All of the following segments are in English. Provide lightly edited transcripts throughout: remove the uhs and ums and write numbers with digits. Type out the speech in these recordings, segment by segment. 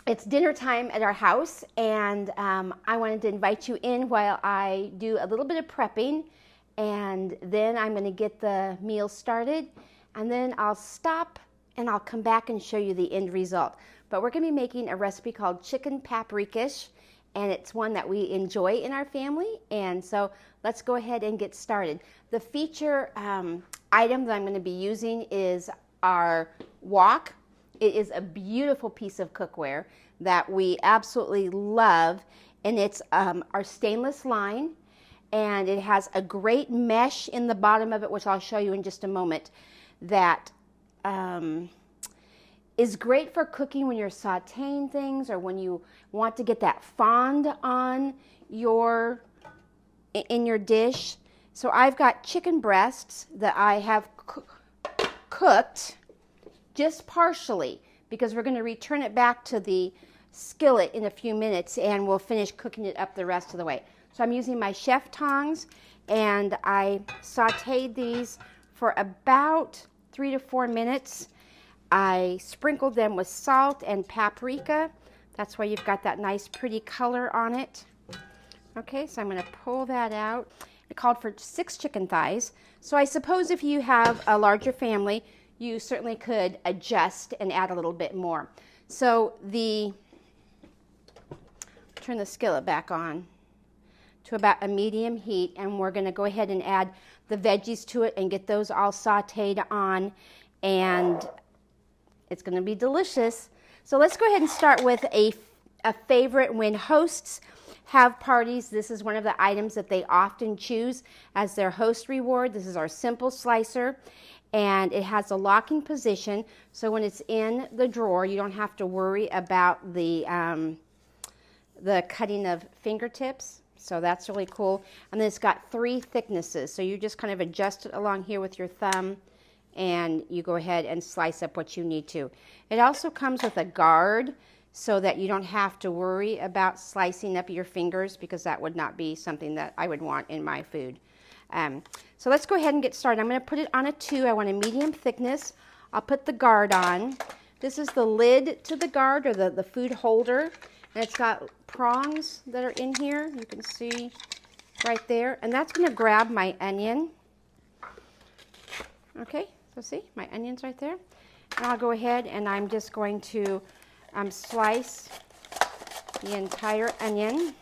It's dinner time at our house, and I wanted to invite you in while I do a little bit of prepping, and then I'm going to get the meal started, and then I'll stop and I'll come back and show you the end result. But we're going to be making a recipe called chicken paprikash, and it's one that we enjoy in our family, and so let's go ahead and get started. The feature item that I'm going to be using is our wok. It is a beautiful piece of cookware that we absolutely love, and it's our stainless line, and it has a great mesh in the bottom of it, which I'll show you in just a moment, that is great for cooking when you're sauteing things or when you want to get that fond on in your dish. So I've got chicken breasts that I have cooked just partially, because we're going to return it back to the skillet in a few minutes and we'll finish cooking it up the rest of the way. So I'm using my chef tongs, and I sauteed these for about 3 to 4 minutes. I sprinkled them with salt and paprika. That's why you've got that nice pretty color on it. Okay, so I'm going to pull that out. It called for 6 chicken thighs. So I suppose if you have a larger family, you certainly could adjust and add a little bit more. So turn the skillet back on to about a medium heat, and we're going to go ahead and add the veggies to it and get those all sauteed on, and it's going to be delicious. So let's go ahead and start with a favorite when hosts have parties. This is one of the items that they often choose as their host reward. This is our simple slicer, and it has a locking position, so when it's in the drawer you don't have to worry about the cutting of fingertips. So that's really cool. And then it's got 3 thicknesses, so you just kind of adjust it along here with your thumb, and you go ahead and slice up what you need to. It also comes with a guard so that you don't have to worry about slicing up your fingers, because that would not be something that I would want in my food. So let's go ahead and get started. I'm going to put it on a 2. I want a medium thickness. I'll put the guard on. This is the lid to the guard, or the food holder, and it's got prongs that are in here. You can see right there, and that's going to grab my onion. Okay, so see my onions right there, and I'll go ahead and I'm just going to slice the entire onion.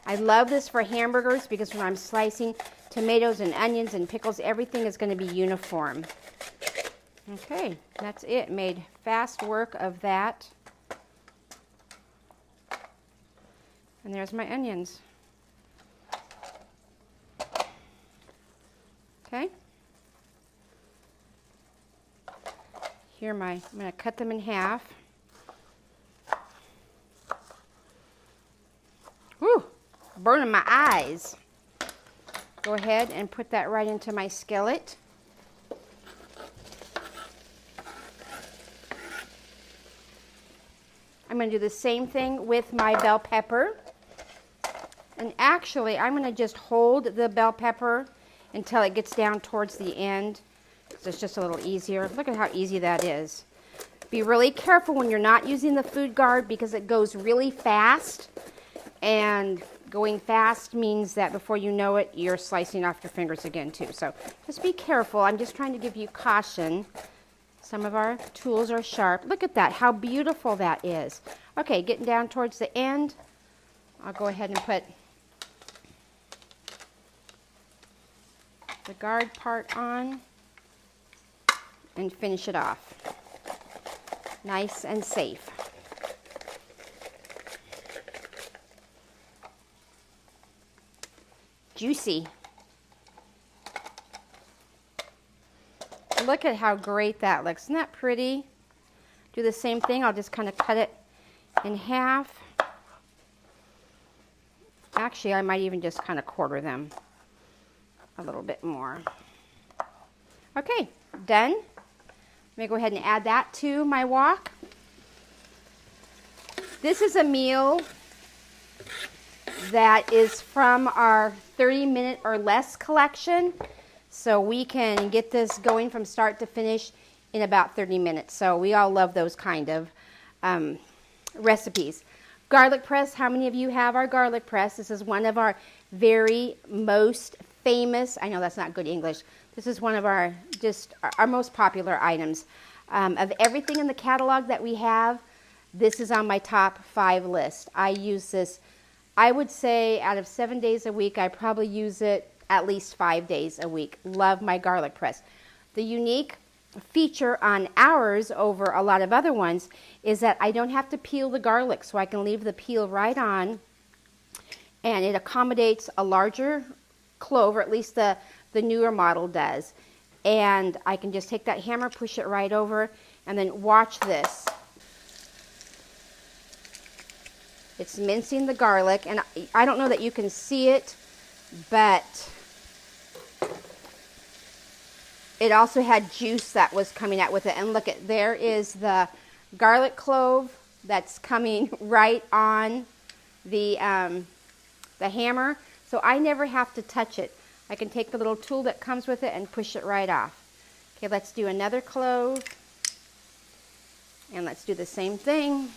I love this for hamburgers because when I'm slicing tomatoes and onions and pickles, everything is going to be uniform. Okay, that's it. Made fast work of that. And there's my onions. Okay. Here I'm going to cut them in half. Whew, burning my eyes. Go ahead and put that right into my skillet. I'm going to do the same thing with my bell pepper. And actually, I'm going to just hold the bell pepper until it gets down towards the end, so it's just a little easier. Look at how easy that is. Be really careful when you're not using the food guard, because it goes really fast, and going fast means that before you know it, you're slicing off your fingers again too. So just be careful. I'm just trying to give you caution. Some of our tools are sharp. Look at that, how beautiful that is. Okay, getting down towards the end, I'll go ahead and put the guard part on and finish it off. Nice and safe. Juicy. Look at how great that looks. Isn't that pretty? Do the same thing. I'll just kind of cut it in half. Actually, I might even just kind of quarter them a little bit more. Okay, done. Let me go ahead and add that to my wok. This is a meal that is from our 30-minute or less collection. So we can get this going from start to finish in about 30 minutes. So we all love those kind of recipes. Garlic press, how many of you have our garlic press? This is one of our very most famous, I know that's not good English, this is one of our most popular items. Of everything in the catalog that we have, this is on my top 5 list. I use this, I would say out of 7 days a week, I probably use it at least 5 days a week. Love my garlic press. The unique feature on ours over a lot of other ones is that I don't have to peel the garlic, so I can leave the peel right on, and it accommodates a larger clove, or at least the newer model does. And I can just take that hammer, push it right over, and then watch this. It's mincing the garlic, and I don't know that you can see it, but it also had juice that was coming out with it. And look, there is the garlic clove that's coming right on the hammer. So I never have to touch it. I can take the little tool that comes with it and push it right off. Okay, let's do another clove. And let's do the same thing.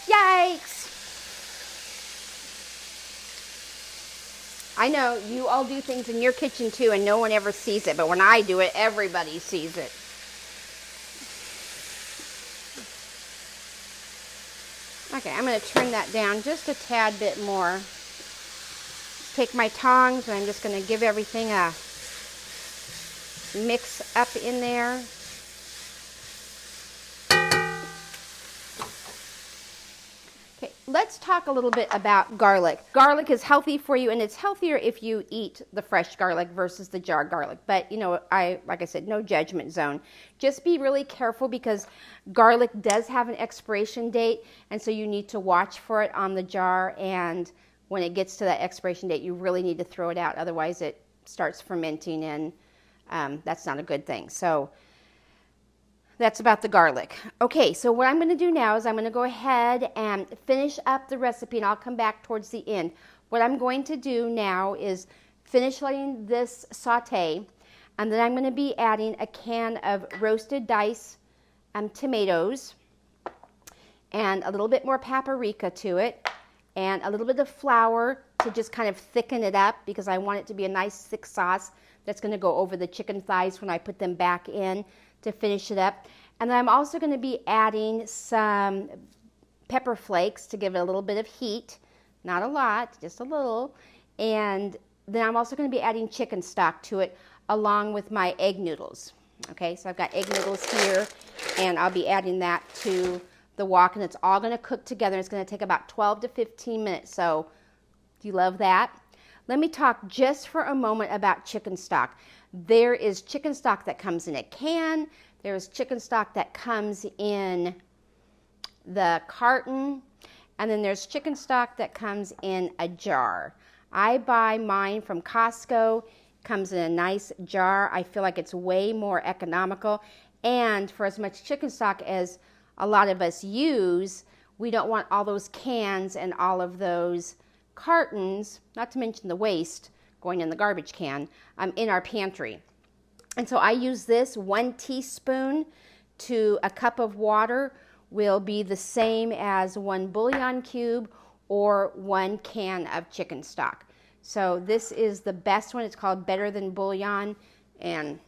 Yikes! I know you all do things in your kitchen too and no one ever sees it, but when I do it, everybody sees it. Okay, I'm going to turn that down just a tad bit more. Take my tongs and I'm just going to give everything a mix up in there. Okay, let's talk a little bit about garlic. Garlic is healthy for you, and it's healthier if you eat the fresh garlic versus the jar garlic. But, you know, like I said, no judgment zone. Just be really careful because garlic does have an expiration date, and so you need to watch for it on the jar, and when it gets to that expiration date, you really need to throw it out. Otherwise, it starts fermenting, and that's not a good thing. So that's about the garlic. Okay, so what I'm going to do now is I'm going to go ahead and finish up the recipe, and I'll come back towards the end. What I'm going to do now is finish letting this saute, and then I'm going to be adding a can of roasted diced tomatoes and a little bit more paprika to it, and a little bit of flour to just kind of thicken it up because I want it to be a nice thick sauce that's going to go over the chicken thighs when I put them back in to finish it up. And then I'm also going to be adding some pepper flakes to give it a little bit of heat, not a lot, just a little. And then I'm also going to be adding chicken stock to it along with my egg noodles. Okay, so I've got egg noodles here, and I'll be adding that to the wok, and it's all going to cook together. It's going to take about 12 to 15 minutes, so do you love that? Let me talk just for a moment about chicken stock. There is chicken stock that comes in a can. There's chicken stock that comes in the carton. And then there's chicken stock that comes in a jar. I buy mine from Costco. It comes in a nice jar. I feel like it's way more economical. And for as much chicken stock as a lot of us use, we don't want all those cans and all of those cartons, not to mention the waste going in the garbage can, in our pantry. And so I use this. 1 teaspoon to a cup of water will be the same as 1 bouillon cube or 1 can of chicken stock. So this is the best one. It's called Better Than Bouillon, and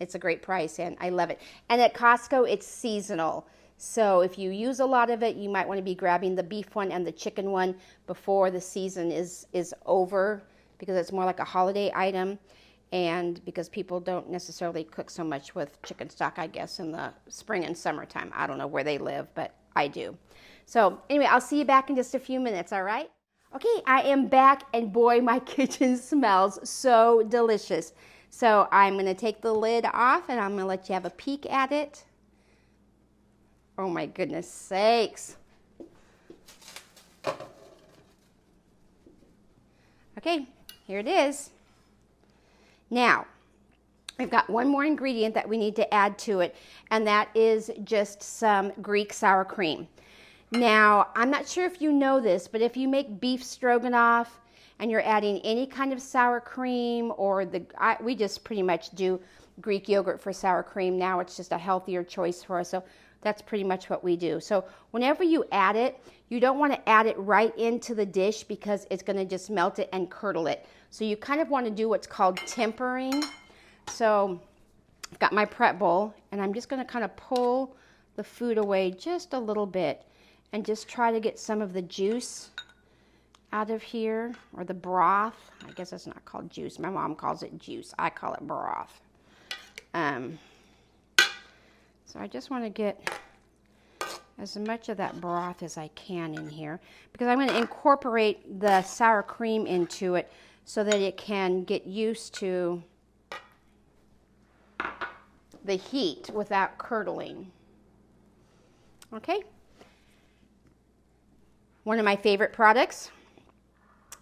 it's a great price, and I love it. And at Costco, it's seasonal. So if you use a lot of it, you might want to be grabbing the beef one and the chicken one before the season is over, because it's more like a holiday item, and because people don't necessarily cook so much with chicken stock, I guess, in the spring and summertime. I don't know where they live, but I do. So anyway, I'll see you back in just a few minutes, all right? Okay, I am back, and boy, my kitchen smells so delicious. So I'm going to take the lid off, and I'm going to let you have a peek at it. Oh my goodness sakes. Okay, here it is. Now, I've got one more ingredient that we need to add to it, and that is just some Greek sour cream. Now, I'm not sure if you know this, but if you make beef stroganoff and you're adding any kind of sour cream, or we just pretty much do Greek yogurt for sour cream. Now it's just a healthier choice for us, so that's pretty much what we do. So whenever you add it, you don't want to add it right into the dish because it's going to just melt it and curdle it. So you kind of want to do what's called tempering. So I've got my prep bowl, and I'm just going to kind of pull the food away just a little bit and just try to get some of the juice out of here, or the broth. I guess it's not called juice. My mom calls it juice. I call it broth. So I just want to get as much of that broth as I can in here, because I'm going to incorporate the sour cream into it so that it can get used to the heat without curdling. Okay. One of my favorite products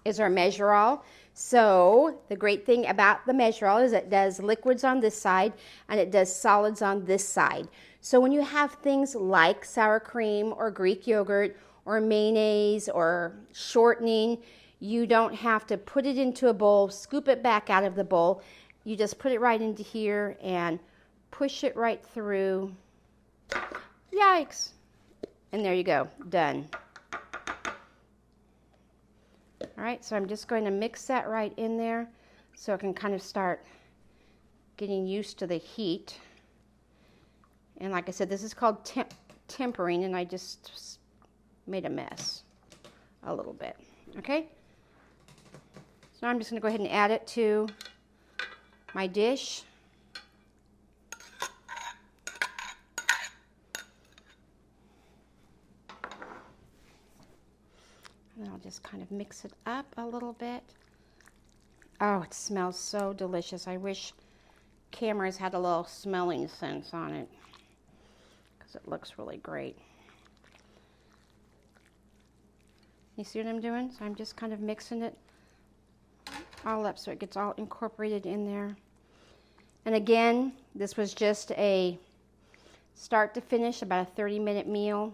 is our Measure-All. So the great thing about the Measure-All is it does liquids on this side and it does solids on this side. So when you have things like sour cream or Greek yogurt or mayonnaise or shortening, you don't have to put it into a bowl, scoop it back out of the bowl. You just put it right into here and push it right through. Yikes. And there you go, done. All right, so I'm just going to mix that right in there so it can kind of start getting used to the heat. And like I said, this is called tempering, and I just made a mess a little bit, okay? So now I'm just going to go ahead and add it to my dish. And I'll just kind of mix it up a little bit. Oh, it smells so delicious. I wish cameras had a little smelling sense on it, because it looks really great. You see what I'm doing? So I'm just kind of mixing it all up so it gets all incorporated in there. And again, this was just a start to finish, about a 30-minute meal.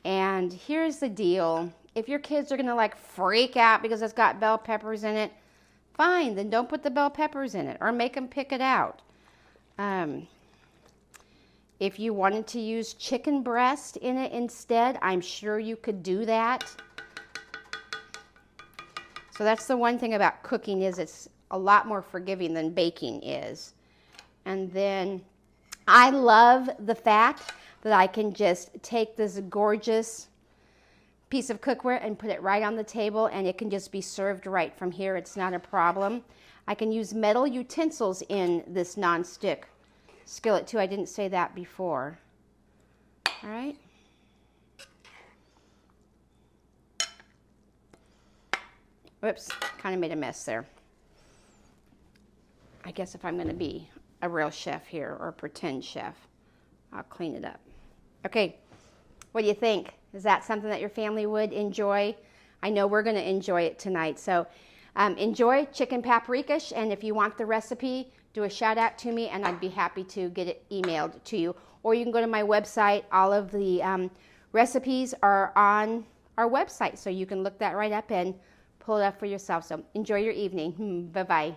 And here's the deal. If your kids are going to like freak out because it's got bell peppers in it, fine, then don't put the bell peppers in it or make them pick it out. If you wanted to use chicken breast in it instead, I'm sure you could do that. So that's the one thing about cooking, is it's a lot more forgiving than baking is. And then I love the fact that I can just take this gorgeous piece of cookware and put it right on the table, and it can just be served right from here. It's not a problem. I can use metal utensils in this nonstick skillet too. I didn't say that before. All right. Whoops, kind of made a mess there. I guess if I'm going to be a real chef here, or a pretend chef, I'll clean it up. Okay, what do you think? Is that something that your family would enjoy? I know we're going to enjoy it tonight. So enjoy chicken paprikash, and if you want the recipe, do a shout out to me and I'd be happy to get it emailed to you. Or you can go to my website. All of the recipes are on our website, so you can look that right up and pull it up for yourself. So enjoy your evening. Bye-bye.